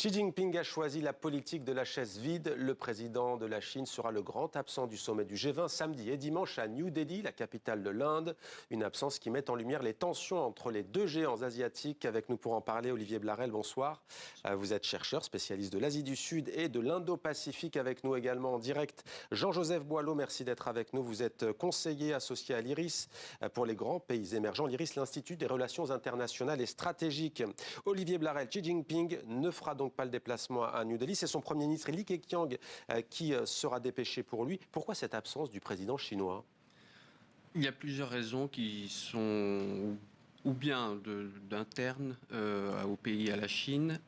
Xi Jinping a choisi la politique de la chaise vide. Le président de la Chine sera le grand absent du sommet du G20 samedi et dimanche à New Delhi, la capitale de l'Inde. Une absence qui met en lumière les tensions entre les deux géants asiatiques. Avec nous pour en parler, Olivier Blarel, bonsoir. Vous êtes chercheur, spécialiste de l'Asie du Sud et de l'Indo-Pacifique. Avec nous également en direct, Jean-Joseph Boileau, merci d'être avec nous. Vous êtes conseiller associé à l'IRIS pour les grands pays émergents. L'IRIS, l'Institut des relations internationales et stratégiques. Olivier Blarel, Xi Jinping ne fera donc pas le déplacement à New Delhi. C'est son Premier ministre Li Keqiang qui sera dépêché pour lui. Pourquoi cette absence du président chinois? Il y a plusieurs raisons qui sont ou bien d'internes au pays, à la Chine,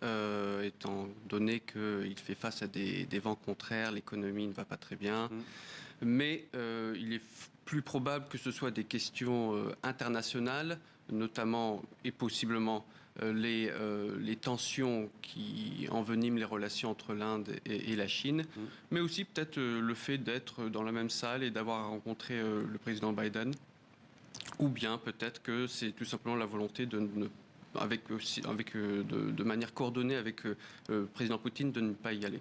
étant donné qu'il fait face à des vents contraires, l'économie ne va pas très bien. Mais il est plus probable que ce soit des questions internationales, notamment et possiblement les tensions qui enveniment les relations entre l'Inde et la Chine, mais aussi peut-être le fait d'être dans la même salle et d'avoir rencontré le président Biden, ou bien peut-être que c'est tout simplement la volonté de manière coordonnée avec le président Poutine de ne pas y aller.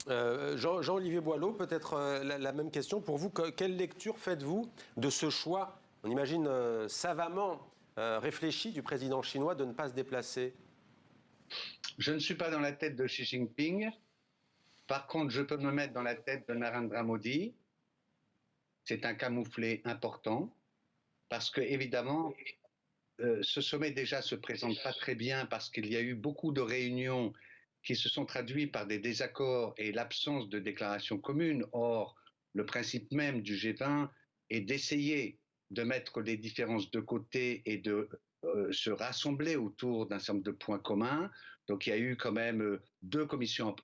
Jean-Olivier Boileau, peut-être la même question pour vous. Quelle lecture faites-vous de ce choix, on imagine savamment réfléchi, du président chinois de ne pas se déplacer? Je ne suis pas dans la tête de Xi Jinping. Par contre, je peux me mettre dans la tête de Narendra Modi. C'est un camouflet important parce que, évidemment, ce sommet déjà se présente pas très bien parce qu'il y a eu beaucoup de réunions qui se sont traduites par des désaccords et l'absence de déclaration commune. Or, le principe même du G20 est d'essayer de mettre les différences de côté et de se rassembler autour d'un certain nombre de points communs. Donc il y a eu quand même deux commissions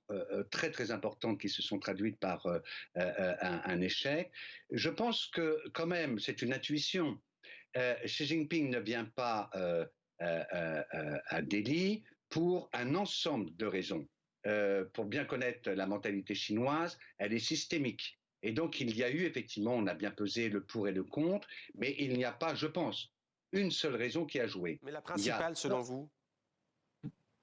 très très importantes qui se sont traduites par un échec. Je pense que quand même, c'est une intuition. Xi Jinping ne vient pas à Delhi pour un ensemble de raisons. Pour bien connaître la mentalité chinoise, elle est systémique. Et donc il y a eu effectivement, on a bien pesé le pour et le contre, mais il n'y a pas, je pense, une seule raison qui a joué. Mais la principale, selon vous?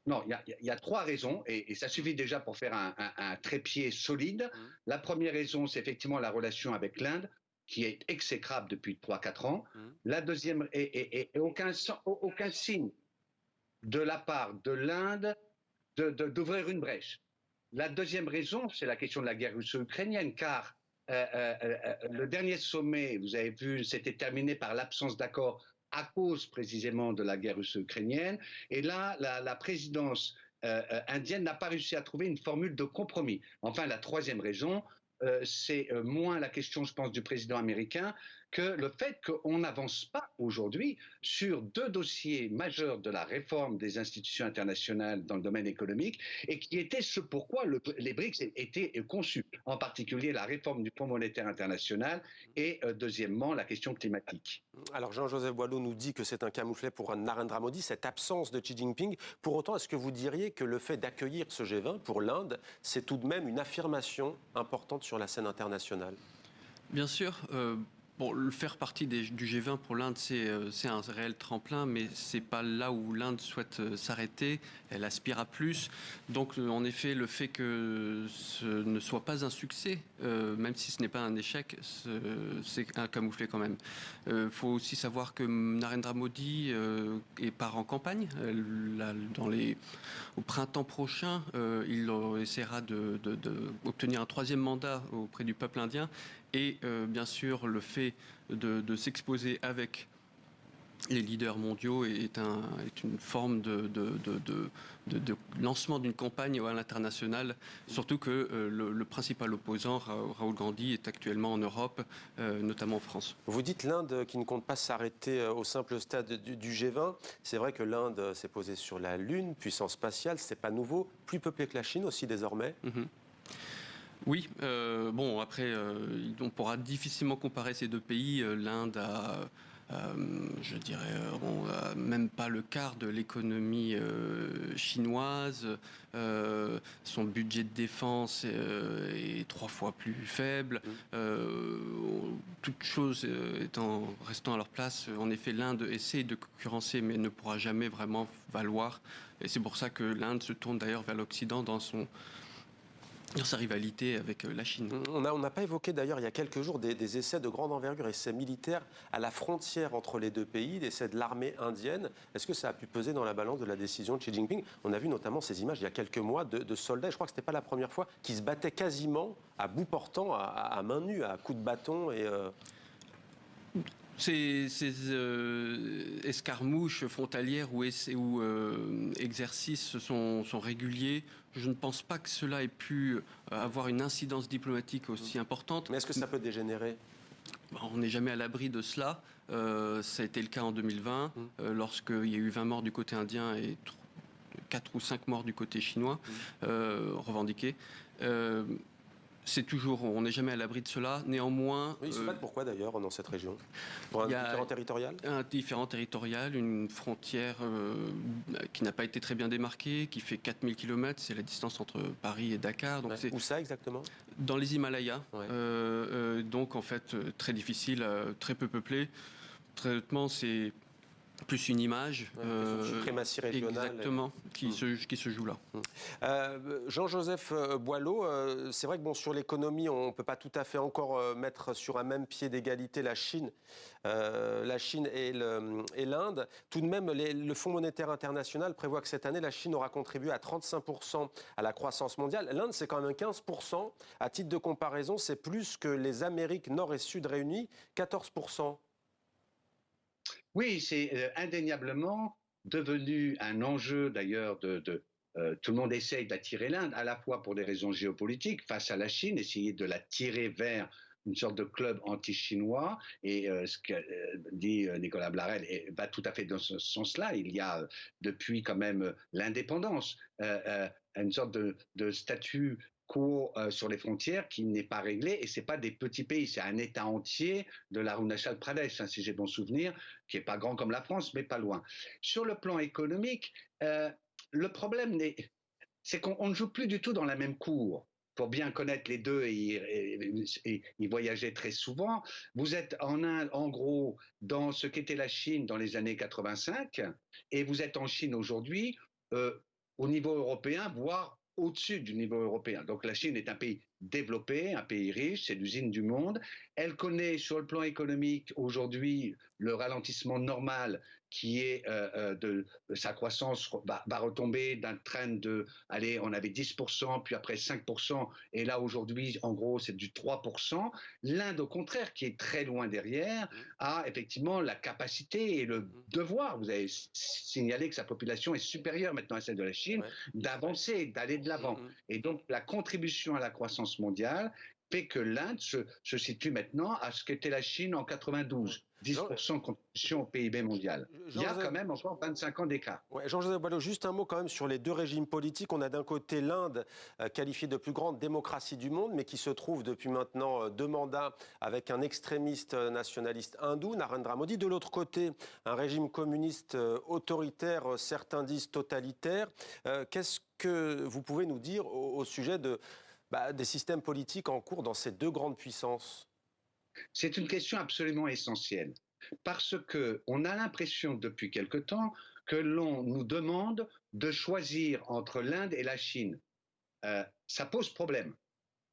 Non, il y a trois raisons, et ça suffit déjà pour faire un trépied solide. La première raison, c'est effectivement la relation avec l'Inde, qui est exécrable depuis 3-4 ans. La deuxième, et aucun signe de la part de l'Inde d'ouvrir une brèche. La deuxième raison, c'est la question de la guerre russo-ukrainienne, car le dernier sommet, vous avez vu, s'était terminé par l'absence d'accord à cause précisément de la guerre russo-ukrainienne. Et là, la présidence indienne n'a pas réussi à trouver une formule de compromis. Enfin, la troisième raison, c'est moins la question, je pense, du président américain que le fait qu'on n'avance pas aujourd'hui sur deux dossiers majeurs de la réforme des institutions internationales dans le domaine économique et qui était ce pourquoi les BRICS étaient conçus, en particulier la réforme du Fonds monétaire international et deuxièmement la question climatique. Alors Jean-Joseph Boileau nous dit que c'est un camouflet pour Narendra Modi, cette absence de Xi Jinping. Pour autant, est-ce que vous diriez que le fait d'accueillir ce G20 pour l'Inde, c'est tout de même une affirmation importante sur la scène internationale? Bien sûr. Bon, le faire partie du G20 pour l'Inde, c'est un réel tremplin, mais c'est pas là où l'Inde souhaite s'arrêter. Elle aspire à plus. Donc, en effet, le fait que ce ne soit pas un succès, même si ce n'est pas un échec, c'est un camouflet quand même. Faut aussi savoir que Narendra Modi part en campagne. Au printemps prochain, il essaiera d'obtenir un troisième mandat auprès du peuple indien. Et bien sûr, le fait de s'exposer avec les leaders mondiaux est une forme de lancement d'une campagne à l'international, surtout que le principal opposant, Rahul Gandhi, est actuellement en Europe, notamment en France. Vous dites l'Inde qui ne compte pas s'arrêter au simple stade du G20. C'est vrai que l'Inde s'est posée sur la Lune, puissance spatiale, c'est pas nouveau, plus peuplée que la Chine aussi désormais. Oui, bon après, on pourra difficilement comparer ces deux pays. L'Inde a, je dirais, même pas le quart de l'économie chinoise. Son budget de défense est 3 fois plus faible. Toutes choses restant à leur place, en effet, l'Inde essaie de concurrencer, mais ne pourra jamais vraiment valoir Et c'est pour ça que l'Inde se tourne d'ailleurs vers l'Occident dans sa rivalité avec la Chine. On n'a pas évoqué d'ailleurs il y a quelques jours des essais de grande envergure, essais militaires à la frontière entre les deux pays, l'essai de l'armée indienne. Est-ce que ça a pu peser dans la balance de la décision de Xi Jinping? On a vu notamment ces images il y a quelques mois de soldats, je crois que ce n'était pas la première fois, qui se battaient quasiment à bout portant, à main nue, à coups de bâton. Ces escarmouches frontalières ou exercices sont réguliers. Je ne pense pas que cela ait pu avoir une incidence diplomatique aussi importante. Mais est-ce que ça peut dégénérer? On n'est jamais à l'abri de cela. Ça a été le cas en 2020, lorsqu'il y a eu 20 morts du côté indien et 4 ou 5 morts du côté chinois, revendiqués. C'est toujours, on n'est jamais à l'abri de cela. Néanmoins... Oui, ils se battent pourquoi d'ailleurs dans cette région? Pour un différent territorial? Un différent territorial, une frontière qui n'a pas été très bien démarquée, qui fait 4000 km, c'est la distance entre Paris et Dakar. Donc Où ça exactement? Dans les Himalayas. Ouais. Donc en fait, très difficile, très peu peuplé. Très honnêtement, c'est plus une image. Une suprématie régionale. Exactement, qui se joue là. Jean-Joseph Boileau, c'est vrai que sur l'économie, on ne peut pas tout à fait encore mettre sur un même pied d'égalité la Chine et l'Inde. Tout de même, le Fonds monétaire international prévoit que cette année, la Chine aura contribué à 35% à la croissance mondiale. L'Inde, c'est quand même 15%. À titre de comparaison, c'est plus que les Amériques Nord et Sud réunies, 14%. Oui, c'est indéniablement devenu un enjeu d'ailleurs tout le monde essaye d'attirer l'Inde, à la fois pour des raisons géopolitiques face à la Chine, essayer de la tirer vers une sorte de club anti-chinois, et ce que dit Nicolas Blarel va tout à fait dans ce sens-là. Il y a depuis quand même l'indépendance, une sorte de statut quo sur les frontières qui n'est pas réglé, et c'est pas des petits pays, c'est un État entier de l'Arunachal Pradesh, si j'ai bon souvenir, qui est pas grand comme la France, mais pas loin. Sur le plan économique, le problème c'est qu'on ne joue plus du tout dans la même cour. Pour bien connaître les deux et y voyager très souvent, vous êtes en gros dans ce qu'était la Chine dans les années 85, et vous êtes en Chine aujourd'hui au niveau européen, voire au-dessus du niveau européen. Donc la Chine est un pays développé, un pays riche, c'est l'usine du monde. Elle connaît sur le plan économique aujourd'hui le ralentissement normal qui est de sa croissance va retomber d'un trend allez, on avait 10%, puis après 5%, et là aujourd'hui, en gros, c'est du 3%. L'Inde, au contraire, qui est très loin derrière, a effectivement la capacité et le devoir, vous avez signalé que sa population est supérieure maintenant à celle de la Chine, d'avancer, d'aller de l'avant. Et donc, la contribution à la croissance mondiale fait que l'Inde se situe maintenant à ce qu'était la Chine en 92. 10% de contribution au PIB mondial. Il y a quand même encore 25 ans d'écart. Ouais, Jean-Joseph Boileau, juste un mot quand même sur les deux régimes politiques. On a d'un côté l'Inde, qualifiée de plus grande démocratie du monde, mais qui se trouve depuis maintenant 2 mandats avec un extrémiste nationaliste hindou, Narendra Modi. De l'autre côté, un régime communiste autoritaire, certains disent totalitaire. Qu'est-ce que vous pouvez nous dire au sujet des systèmes politiques en cours dans ces deux grandes puissances? C'est une question absolument essentielle, parce qu'on a l'impression depuis quelque temps que l'on nous demande de choisir entre l'Inde et la Chine. Ça pose problème.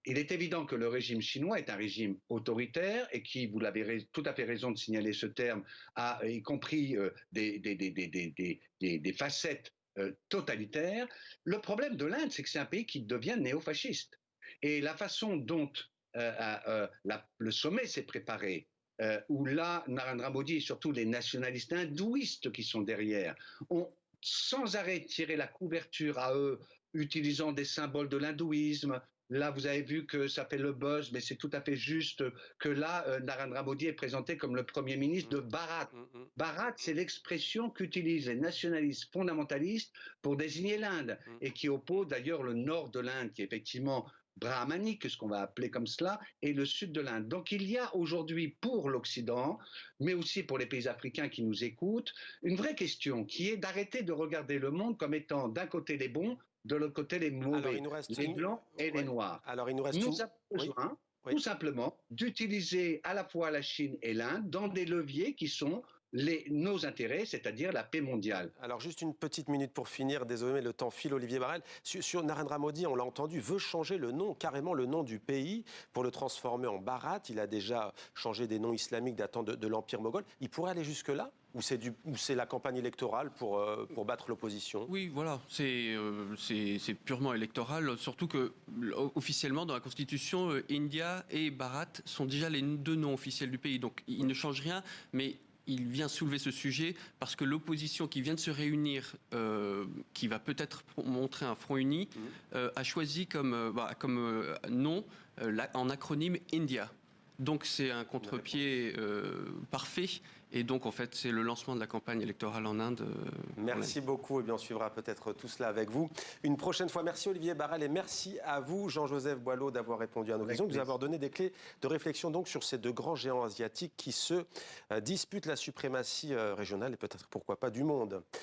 Il est évident que le régime chinois est un régime autoritaire et qui, vous l'avez tout à fait raison de signaler ce terme, a y compris des facettes totalitaires. Le problème de l'Inde, c'est que c'est un pays qui devient néofasciste. Et la façon dont le sommet s'est préparé, où là, Narendra Modi et surtout les nationalistes hindouistes qui sont derrière ont sans arrêt tiré la couverture à eux, utilisant des symboles de l'hindouisme. Là, vous avez vu que ça fait le buzz, mais c'est tout à fait juste que là, Narendra Modi est présenté comme le Premier ministre de Bharat. Bharat, c'est l'expression qu'utilisent les nationalistes fondamentalistes pour désigner l'Inde, et qui oppose d'ailleurs le nord de l'Inde, qui est effectivement brahmanique, ce qu'on va appeler comme cela, et le sud de l'Inde. Donc il y a aujourd'hui pour l'Occident, mais aussi pour les pays africains qui nous écoutent, une vraie question qui est d'arrêter de regarder le monde comme étant d'un côté les bons, de l'autre côté les mauvais, les blancs et les noirs. Alors il nous reste nous avons besoin tout simplement d'utiliser à la fois la Chine et l'Inde dans des leviers qui sont nos intérêts, c'est-à-dire la paix mondiale. Alors juste une petite minute pour finir, désolé mais le temps file, Olivier Barrel. Sur Narendra Modi, on l'a entendu, veut changer le nom, carrément le nom du pays pour le transformer en Bharat. Il a déjà changé des noms islamiques datant de l'Empire moghol. Il pourrait aller jusque-là ou c'est la campagne électorale pour battre l'opposition? Oui, voilà, c'est purement électoral, surtout que officiellement dans la Constitution, India et Bharat sont déjà les deux noms officiels du pays, donc il ne change rien, mais il vient soulever ce sujet parce que l'opposition qui vient de se réunir, qui va peut-être montrer un front uni, a choisi comme nom en acronyme India. Donc c'est un contre-pied parfait. Et donc, en fait, c'est le lancement de la campagne électorale en Inde. Merci beaucoup. Et bien, on suivra peut-être tout cela avec vous une prochaine fois. Merci Olivier Barrel et merci à vous, Jean-Joseph Boileau, d'avoir répondu à nos questions, de nous avoir donné des clés de réflexion donc sur ces deux grands géants asiatiques qui se disputent la suprématie régionale et peut-être, pourquoi pas, du monde.